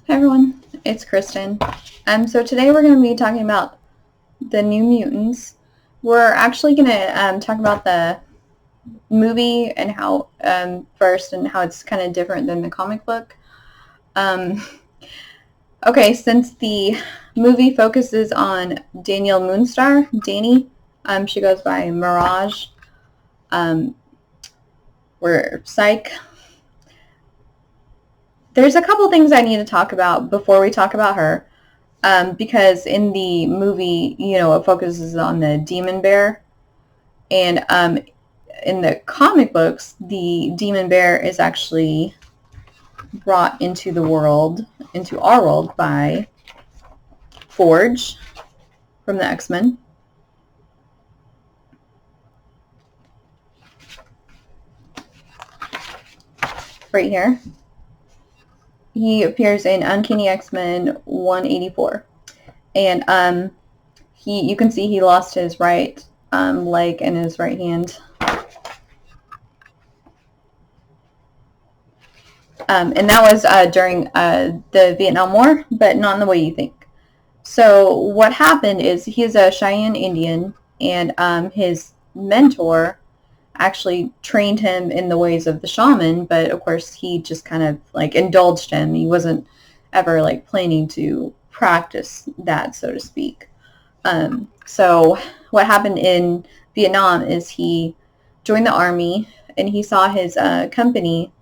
Hi everyone, it's Kristen. So today we're going to be talking about the New Mutants. We're actually going to talk about the movie and how first and how it's kind of different than the comic book. Okay, since the movie focuses on Danielle Moonstar, Dani, she goes by Mirage. We're Psych. There's a couple things I need to talk about before we talk about her. Because in the movie, it focuses on the demon bear. And in the comic books, the demon bear is actually brought into our world by Forge from the X-Men. Right here. He appears in Uncanny X-Men 184. And you can see he lost his right leg and his right hand. And that was during the Vietnam War, but not in the way you think. So what happened is he's a Cheyenne Indian, and his mentor actually trained him in the ways of the shaman, but of course he just kind of like indulged him. He wasn't ever like planning to practice that, so to speak. So what happened in Vietnam is he joined the army and he saw his company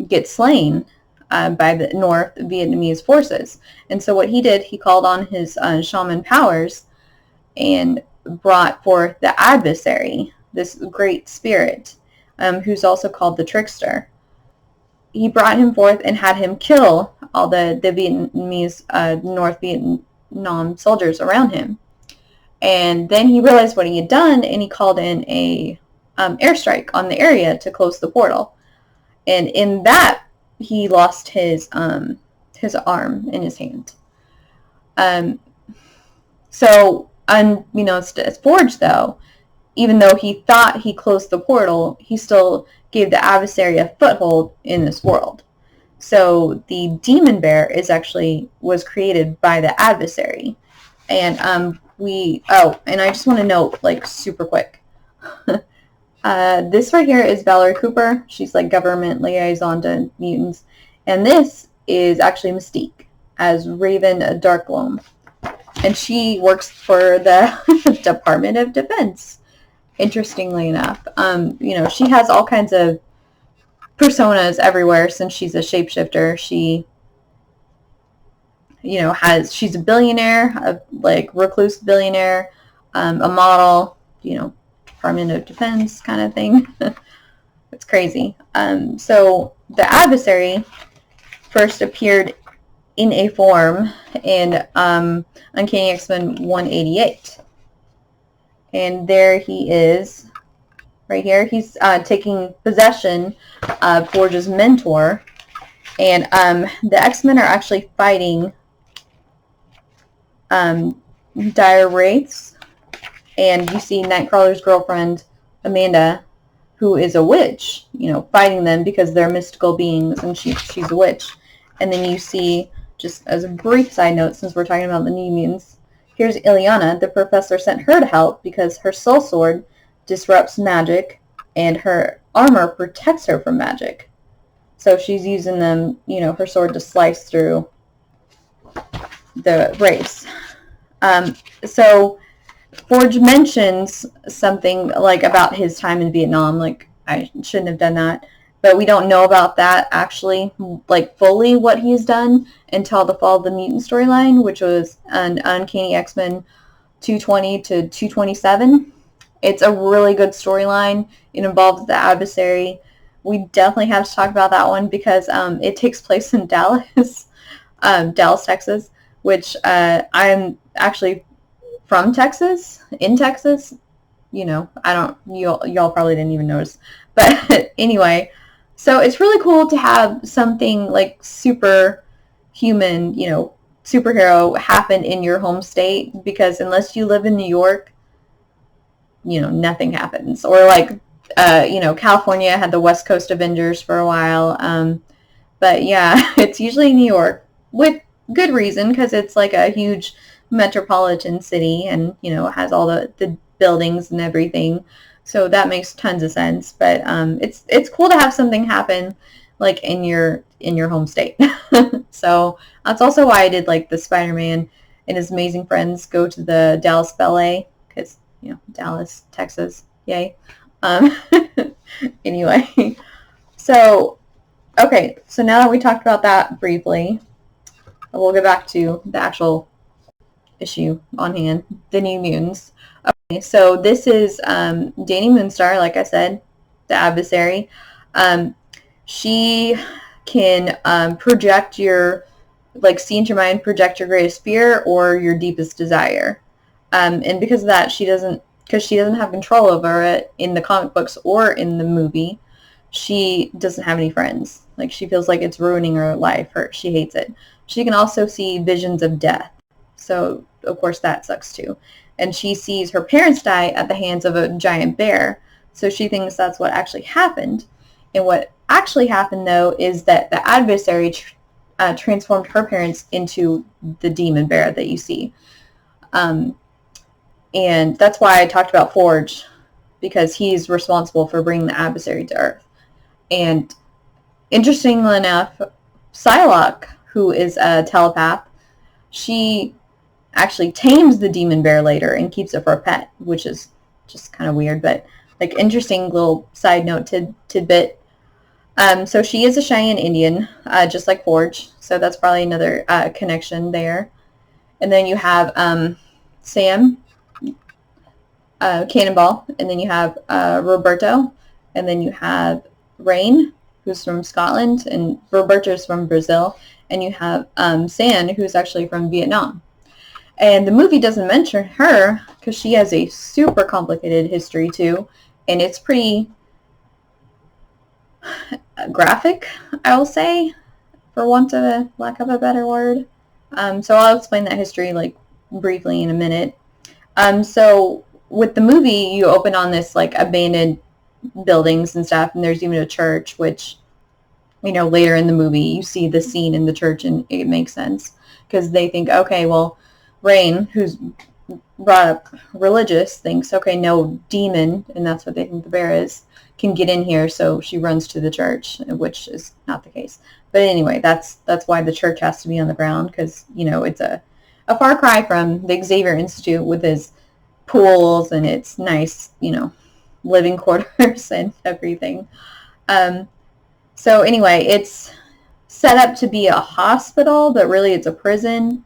get slain by the North Vietnamese forces. And so what he did, he called on his shaman powers and brought forth the adversary, this great spirit, who's also called the trickster. He brought him forth and had him kill all the Vietnamese North Vietnam soldiers around him. And then he realized what he had done, and he called in a airstrike on the area to close the portal. And in that, he lost his arm and his hand. It's Forge, though, even though he thought he closed the portal, he still gave the adversary a foothold in this world. So the demon bear was created by the adversary. And and I just want to note, like, super quick. This right here is Valerie Cooper. She's like government liaison to mutants. And this is actually Mystique as Raven Darkloam. And she works for the Department of Defense, interestingly enough. She has all kinds of personas everywhere since she's a shapeshifter. She's a billionaire, a recluse billionaire, a model, Department of Defense kind of thing. It's crazy. So the adversary first appeared in a form in Uncanny X-Men 188. And there he is, right here. He's taking possession of Forge's mentor. And the X-Men are actually fighting dire wraiths. And you see Nightcrawler's girlfriend, Amanda, who is a witch, fighting them because they're mystical beings and she's a witch. And then you see, just as a brief side note, since we're talking about the New Mutants, here's Iliyana. The professor sent her to help because her soul sword disrupts magic and her armor protects her from magic. So she's using them, her sword to slice through the race. So Forge mentions something like about his time in Vietnam. Like, I shouldn't have done that. But we don't know about that actually, like fully what he's done until the Fall of the Mutant storyline, which was an Uncanny X-Men 220 to 227. It's a really good storyline. It involves the adversary. We definitely have to talk about that one because it takes place in Dallas, Texas, which I'm actually from Texas, in Texas. Y'all probably didn't even notice. But anyway, so it's really cool to have something like superhuman, superhero happen in your home state, because unless you live in New York, nothing happens. Or California had the West Coast Avengers for a while. But yeah, it's usually New York. with good reason, because it's like a huge metropolitan city, and it has all the buildings and everything, so that makes tons of sense. But it's cool to have something happen like in your home state. So that's also why I did like the Spider-Man and his amazing friends go to the Dallas Ballet, because Dallas, Texas, yay. um, anyway, so okay, so now that we talked about that briefly, we'll get back to the actual issue on hand, the New Mutants. Okay, so this is Dani Moonstar, like I said, the adversary. She can project your, like, see into your mind, project your greatest fear or your deepest desire. And because of that, because she doesn't have control over it in the comic books or in the movie, she doesn't have any friends. Like, she feels like it's ruining her life. She hates it. She can also see visions of death. So, of course, that sucks too. And she sees her parents die at the hands of a giant bear. So she thinks that's what actually happened. And what actually happened, though, is that the adversary transformed her parents into the demon bear that you see. And that's why I talked about Forge, because he's responsible for bringing the adversary to Earth. And interestingly enough, Psylocke, who is a telepath, she actually tames the demon bear later and keeps it for a pet, which is just kind of weird, but like interesting little side note tidbit. So she is a Cheyenne Indian, just like Forge, so that's probably another connection there. And then you have Sam, Cannonball, and then you have Roberto, and then you have Rain, who's from Scotland, and Roberto's from Brazil, and you have San, who's actually from Vietnam. And the movie doesn't mention her because she has a super complicated history too, and it's pretty graphic, I will say, for want of a lack of a better word. So I'll explain that history like briefly in a minute. So with the movie, you open on this like abandoned buildings and stuff, and there's even a church, which later in the movie you see the scene in the church, and it makes sense because they think, okay, well, Rain, who's brought up religious, thinks, okay, no demon, and that's what they think the bear is, can get in here, so she runs to the church, which is not the case. But anyway, that's why the church has to be on the ground, because it's a far cry from the Xavier Institute with his pools and its nice living quarters and everything. So anyway, it's set up to be a hospital, but really it's a prison.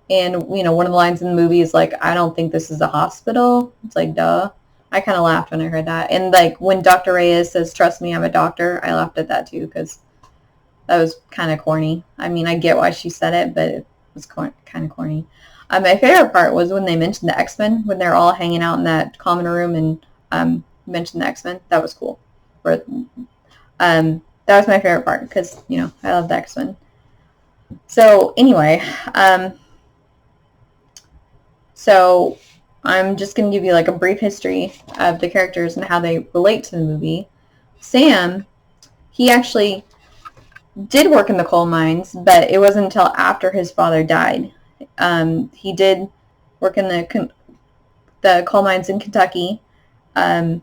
And, one of the lines in the movie is like, I don't think this is a hospital. It's like, duh. I kind of laughed when I heard that. And, like, when Dr. Reyes says, trust me, I'm a doctor, I laughed at that, too, because that was kind of corny. I mean, I get why she said it, but it was kind of corny. My favorite part was when they mentioned the X-Men, when they're all hanging out in that common room and mentioned the X-Men. That was cool. That was my favorite part because, I love the X-Men. So, anyway, so I'm just going to give you like a brief history of the characters and how they relate to the movie. Sam, he actually did work in the coal mines, but it wasn't until after his father died. He did work in the coal mines in Kentucky, but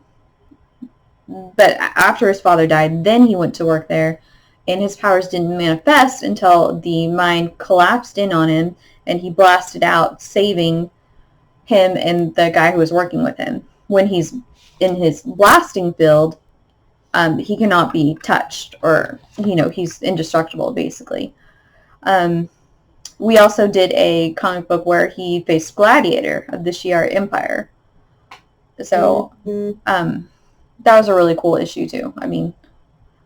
after his father died, then he went to work there, and his powers didn't manifest until the mine collapsed in on him, and he blasted out, saving him and the guy who was working with him. When he's in his blasting field, he cannot be touched, or he's indestructible basically. We also did a comic book where he faced Gladiator of the Shi'ar Empire, so that was a really cool issue too. I mean,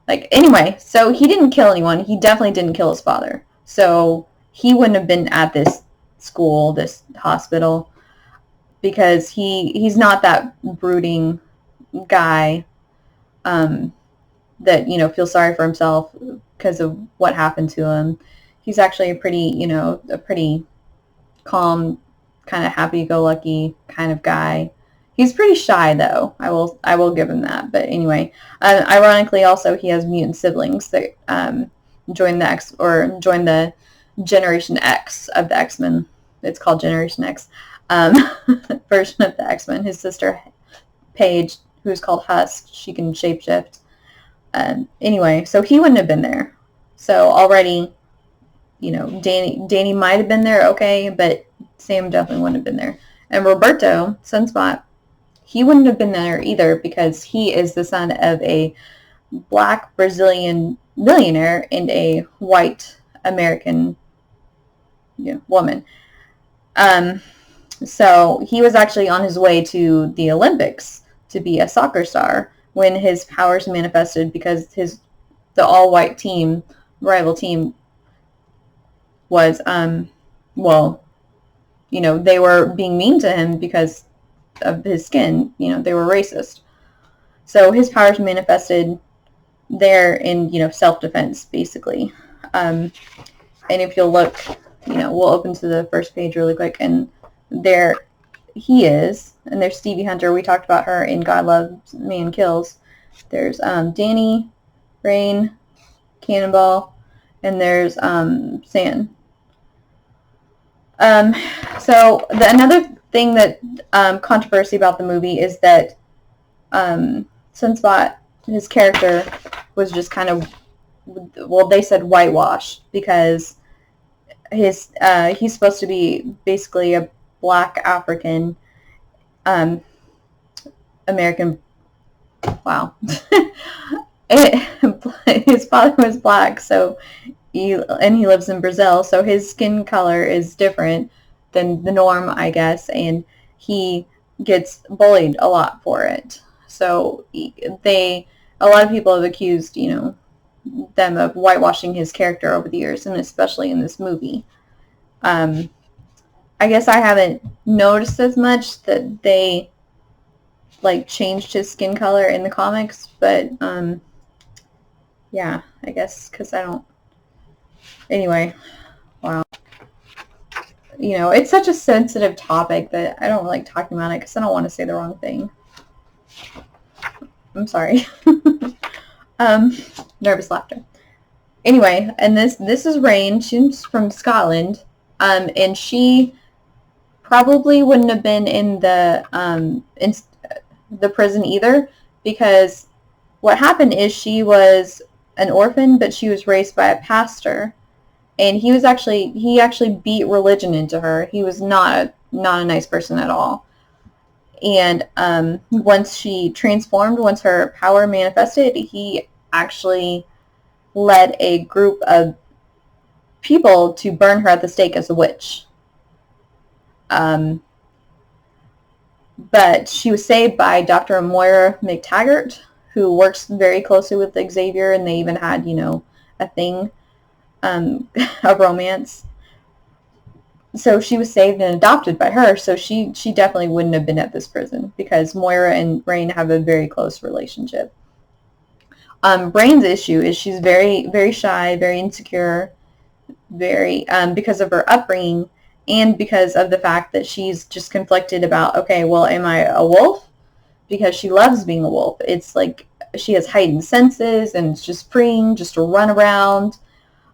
like, anyway, so he didn't kill anyone. He definitely didn't kill his father, so he wouldn't have been at this school, this hospital, because he's not that brooding guy that feels sorry for himself because of what happened to him. He's actually a pretty calm, kind of happy-go-lucky kind of guy. He's pretty shy, though. I will give him that. But anyway, ironically, also he has mutant siblings that join the Generation X of the X-Men. It's called Generation X version of the X-Men. His sister Paige, who's called Husk, she can shapeshift. Anyway, so he wouldn't have been there. So already, Danny might have been there, okay, but Sam definitely wouldn't have been there. And Roberto, Sunspot, he wouldn't have been there either because he is the son of a black Brazilian millionaire and a white American woman. So he was actually on his way to the Olympics to be a soccer star when his powers manifested because the all-white team, rival team, was, they were being mean to him because of his skin. They were racist. So his powers manifested there in, self-defense, basically. And if you'll look, we'll open to the first page really quick, and there he is, and there's Stevie Hunter. We talked about her in God Loves, Man Kills. There's Danny, Rain, Cannonball, and there's San. So another thing that controversy about the movie is that Sunspot, his character, was just kind of, they said whitewashed because he's supposed to be basically a black African American. Wow. His father was black, so he lives in Brazil, so his skin color is different than the norm, I guess, and he gets bullied a lot for it. So a lot of people have accused, them of whitewashing his character over the years, and especially in this movie. I guess I haven't noticed as much that they changed his skin color in the comics, but yeah, I guess because I don't. Anyway, wow. It's such a sensitive topic that I don't like talking about it because I don't want to say the wrong thing. I'm sorry. Nervous laughter. Anyway, and this is Rain. She's from Scotland, and she probably wouldn't have been in the prison either, because what happened is she was an orphan, but she was raised by a pastor, and he actually beat religion into her. He was not a nice person at all. And once she transformed, once her power manifested, he actually led a group of people to burn her at the stake as a witch. But she was saved by Dr. Moira McTaggart, who works very closely with Xavier, and they even had, a thing, a romance. So she was saved and adopted by her, so she definitely wouldn't have been at this prison because Moira and Rain have a very close relationship. Rain's issue is she's very, very shy, very insecure, very because of her upbringing and because of the fact that she's just conflicted about, okay, well, am I a wolf? Because she loves being a wolf. It's like she has heightened senses and it's just freeing just to run around.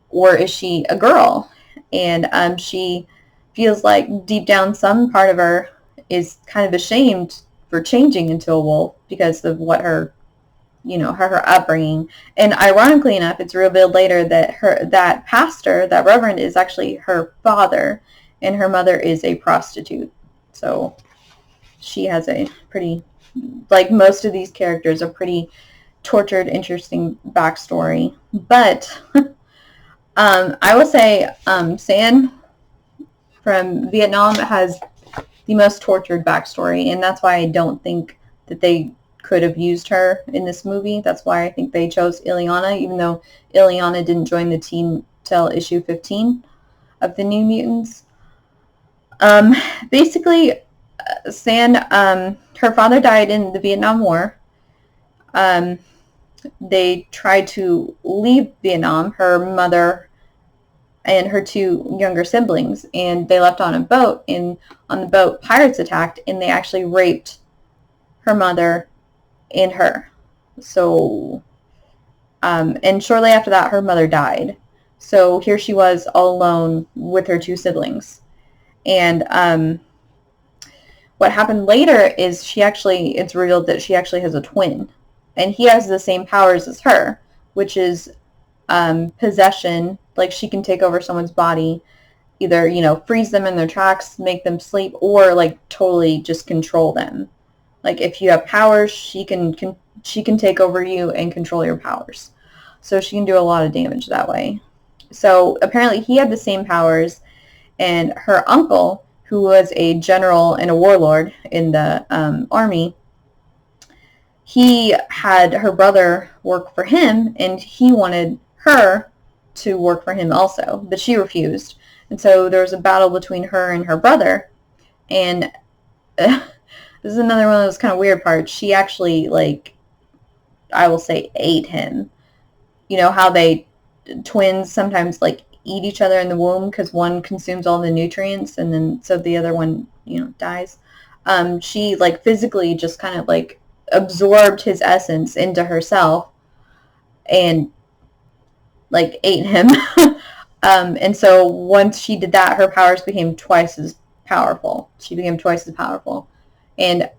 Or is she a girl? And she feels like deep down some part of her is kind of ashamed for changing into a wolf because of what her upbringing. And ironically enough, it's revealed later that that pastor, that reverend, is actually her father, and her mother is a prostitute. So she has a pretty, like most of these characters, a pretty tortured, interesting backstory. But I will say San from Vietnam has the most tortured backstory, and that's why I don't think that they could have used her in this movie. That's why I think they chose Iliyana, even though Iliyana didn't join the team till issue 15 of the New Mutants. Basically, San, her father died in the Vietnam War. They tried to leave Vietnam, her mother and her two younger siblings, and they left on a boat, and on the boat pirates attacked, and they actually raped her mother and her. So and shortly after that her mother died. So here she was all alone with her two siblings. And what happened later is it's revealed that she actually has a twin. And he has the same powers as her, which is possession. Like, she can take over someone's body, either, freeze them in their tracks, make them sleep, or like totally just control them. Like, if you have powers, she can take over you and control your powers. So she can do a lot of damage that way. So apparently he had the same powers, and her uncle, who was a general and a warlord in the army, he had her brother work for him, and he wanted her to work for him also, but she refused. And so there was a battle between her and her brother, and this is another one of those kind of weird parts. She actually, like, I will say, ate him. You know how twins sometimes, like, eat each other in the womb because one consumes all the nutrients, and then so the other one, dies. She, like, physically just kind of, like, absorbed his essence into herself and, like, ate him. And so once she did that, her powers became twice as powerful. She became twice as powerful. And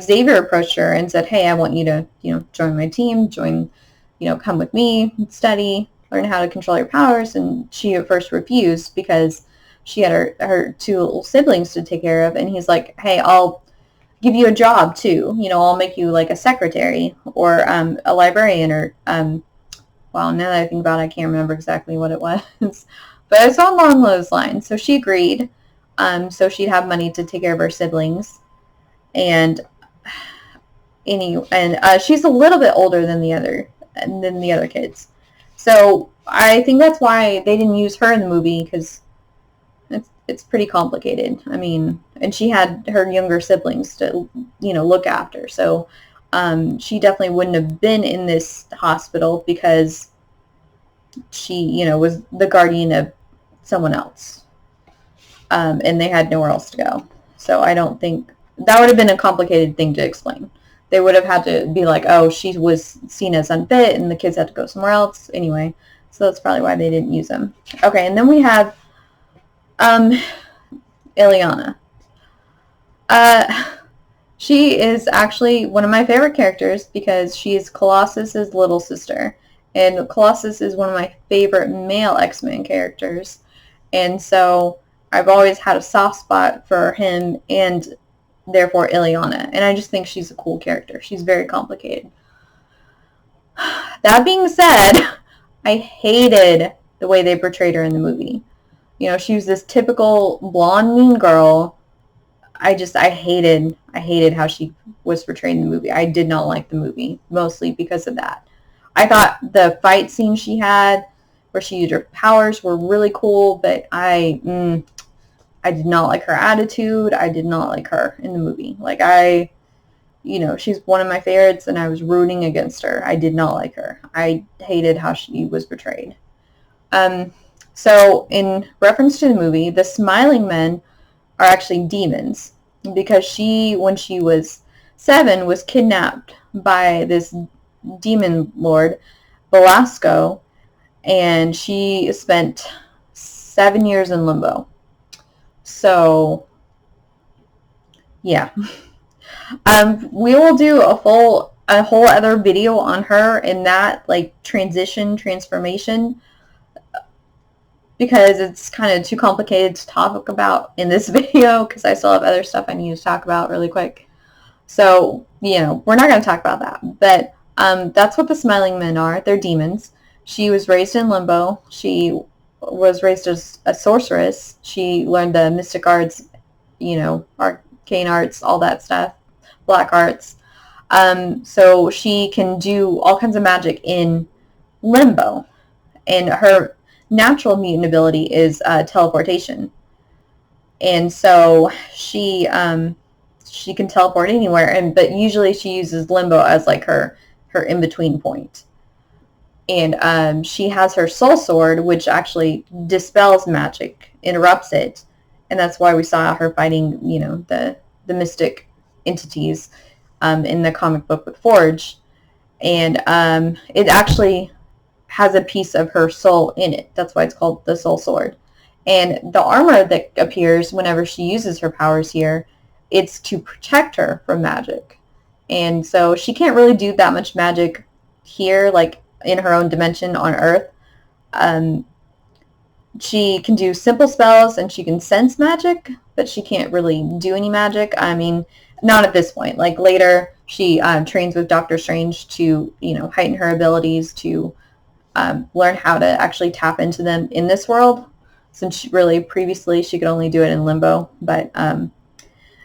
Xavier approached her and said, "Hey, I want you to, join my team, come with me, study, learn how to control your powers." And she at first refused because she had her two little siblings to take care of. And he's like, "Hey, I'll give you a job too. I'll make you like a secretary or a librarian or well, now that I think about it, I can't remember exactly what it was, but it's along those lines." So she agreed. So she'd have money to take care of her siblings, and she's a little bit older than the other kids. So I think that's why they didn't use her in the movie, because it's pretty complicated. I mean, and she had her younger siblings to look after. So she definitely wouldn't have been in this hospital because she, was the guardian of someone else. And they had nowhere else to go. So I don't think that would have been a complicated thing to explain. They would have had to be like, oh, she was seen as unfit and the kids had to go somewhere else. Anyway, so that's probably why they didn't use them. Okay, and then we have Iliyana. She is actually one of my favorite characters because she is Colossus's little sister. And Colossus is one of my favorite male X-Men characters. And so I've always had a soft spot for him and therefore Iliyana. And I just think she's a cool character. She's very complicated. That being said, I hated the way they portrayed her in the movie. She was this typical blonde mean girl. I hated how she was portrayed in the movie. I did not like the movie, mostly because of that. I thought the fight scene she had, where she used her powers, were really cool, but I did not like her attitude. I did not like her in the movie. Like, she's one of my favorites, and I was rooting against her. I did not like her. I hated how she was portrayed. So in reference to the movie, the Smiling Men are actually demons, because she, when she was 7, was kidnapped by this demon lord, Belasco, and she spent 7 years in limbo. So, yeah. We will do a whole other video on her in that, like, transformation, because it's kind of too complicated to talk about in this video, because I still have other stuff I need to talk about really quick. So, we're not going to talk about that. But that's what the Smiling Men are. They're demons. She was raised in limbo. She was raised as a sorceress. She learned the mystic arts, arcane arts, all that stuff, black arts. So she can do all kinds of magic in limbo. And her natural mutant ability is teleportation. And so she can teleport anywhere, but usually she uses limbo as like her in-between point. And she has her soul sword, which actually dispels magic, interrupts it, and that's why we saw her fighting, the mystic entities in the comic book with Forge. And it actually has a piece of her soul in it. That's why it's called the Soul Sword. And the armor that appears whenever she uses her powers here, it's to protect her from magic. And so she can't really do that much magic here, like in her own dimension on Earth. She can do simple spells and she can sense magic, but she can't really do any magic. I mean, not at this point. Like later, she trains with Doctor Strange to, heighten her abilities to learn how to actually tap into them in this world, since really previously she could only do it in Limbo. But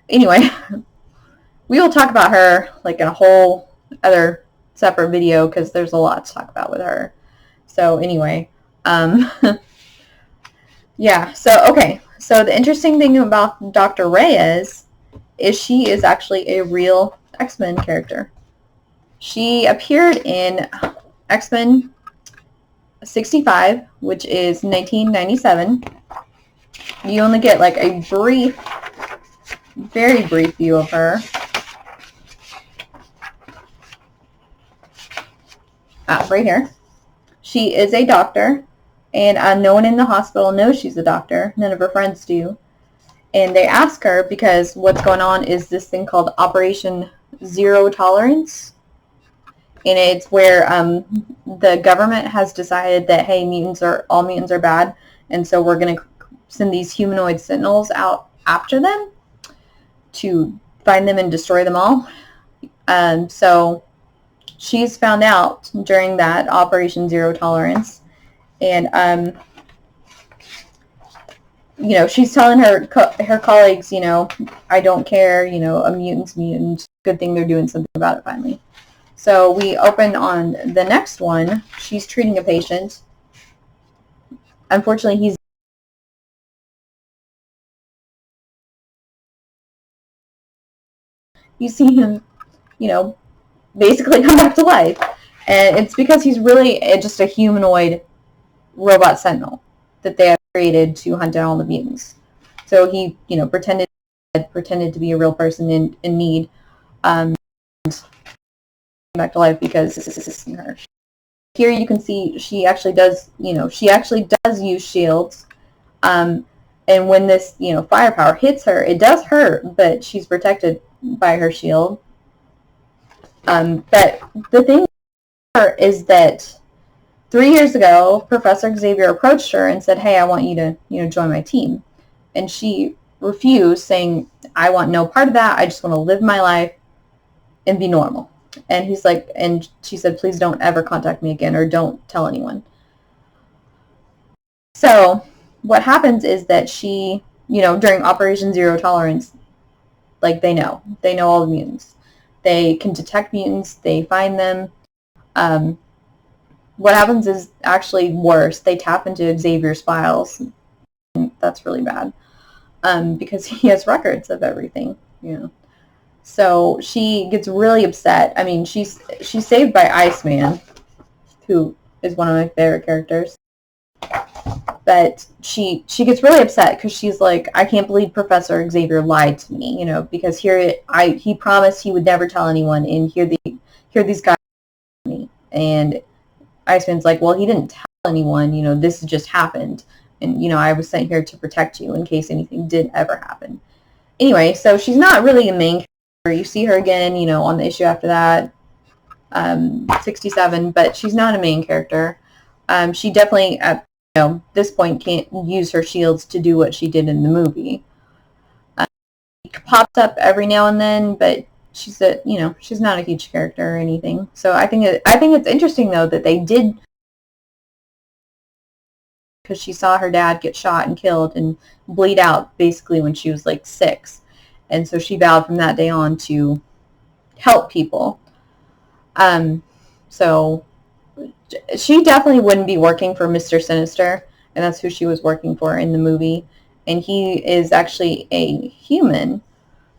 anyway, we will talk about her like in a whole other separate video because there's a lot to talk about with her. So anyway, yeah, so okay. So the interesting thing about Dr. Reyes is she is actually a real X-Men character. She appeared in X-Men 65, which is 1997. You only get like a brief, very brief view of her. Right here. She is a doctor, and no one in the hospital knows she's a doctor. None of her friends do. And they ask her because what's going on is this thing called Operation Zero Tolerance. And it's where the government has decided that, hey, all mutants are bad, and so we're going to send these humanoid sentinels out after them to find them and destroy them all. So she's found out during that Operation Zero Tolerance, and she's telling her colleagues, I don't care, a mutant's mutant. Good thing they're doing something about it finally. So we open on the next one. She's treating a patient. Unfortunately, you see him, basically come back to life. And it's because he's really just a humanoid robot sentinel that they have created to hunt down all the mutants. So he, pretended to be a real person in need. Back to life because this is her. Here you can see she actually does use shields. And when this, firepower hits her, it does hurt, but she's protected by her shield. But the thing is that 3 years ago, Professor Xavier approached her and said, hey, I want you to, join my team. And she refused, saying, I want no part of that. I just want to live my life and be normal. And he's like, and she said, please don't ever contact me again or don't tell anyone. So what happens is that she, during Operation Zero Tolerance, like they know all the mutants. They can detect mutants. They find them. What happens is actually worse. They tap into Xavier's files. And that's really bad because he has records of everything, So she gets really upset. I mean, she's saved by Iceman, who is one of my favorite characters. But she gets really upset because she's like, I can't believe Professor Xavier lied to me, because he promised he would never tell anyone, and here these guys me. And Iceman's like, well, he didn't tell anyone, this just happened, and I was sent here to protect you in case anything did ever happen. Anyway, so she's not really a main character. You see her again, on the issue after that, 67, but she's not a main character. She definitely, at this point, can't use her shields to do what she did in the movie. She pops up every now and then, but she's not a huge character or anything. So I think it's interesting though that they did, because she saw her dad get shot and killed and bleed out basically when she was like 6. And so she vowed from that day on to help people. So she definitely wouldn't be working for Mr. Sinister, and that's who she was working for in the movie. And he is actually a human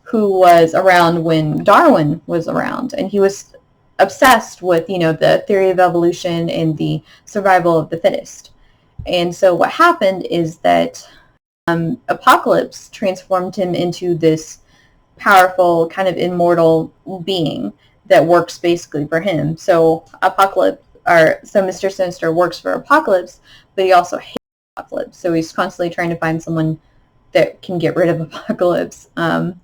who was around when Darwin was around. And he was obsessed with, the theory of evolution and the survival of the fittest. And so what happened is that Apocalypse transformed him into this powerful, kind of immortal being that works basically for him. So Apocalypse so Mr. Sinister works for Apocalypse, but he also hates Apocalypse. So he's constantly trying to find someone that can get rid of Apocalypse. And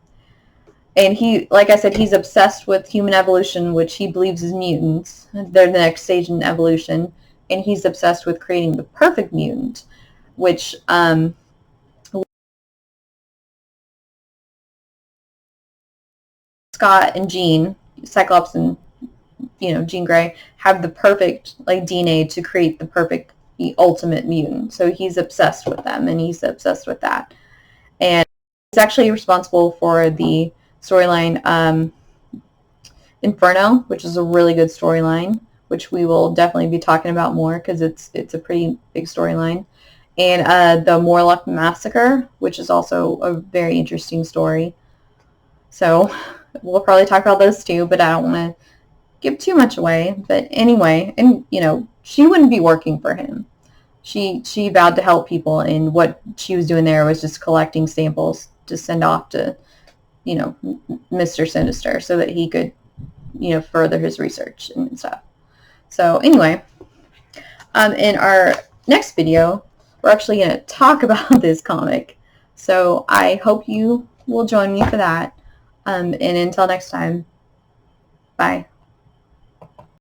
he, like I said, he's obsessed with human evolution, which he believes is mutants. They're the next stage in evolution. And he's obsessed with creating the perfect mutant, which Scott and Jean, Cyclops and Jean Grey, have the perfect DNA to create the perfect, the ultimate mutant. So he's obsessed with them, and he's obsessed with that. And he's actually responsible for the storyline Inferno, which is a really good storyline, which we will definitely be talking about more because it's a pretty big storyline. And the Morlock Massacre, which is also a very interesting story. So we'll probably talk about those too, but I don't want to give too much away. But anyway, and she wouldn't be working for him. She vowed to help people, and what she was doing there was just collecting samples to send off to Mr. Sinister so that he could further his research and stuff. So anyway, in our next video, we're actually going to talk about this comic. So I hope you will join me for that. And until next time, bye.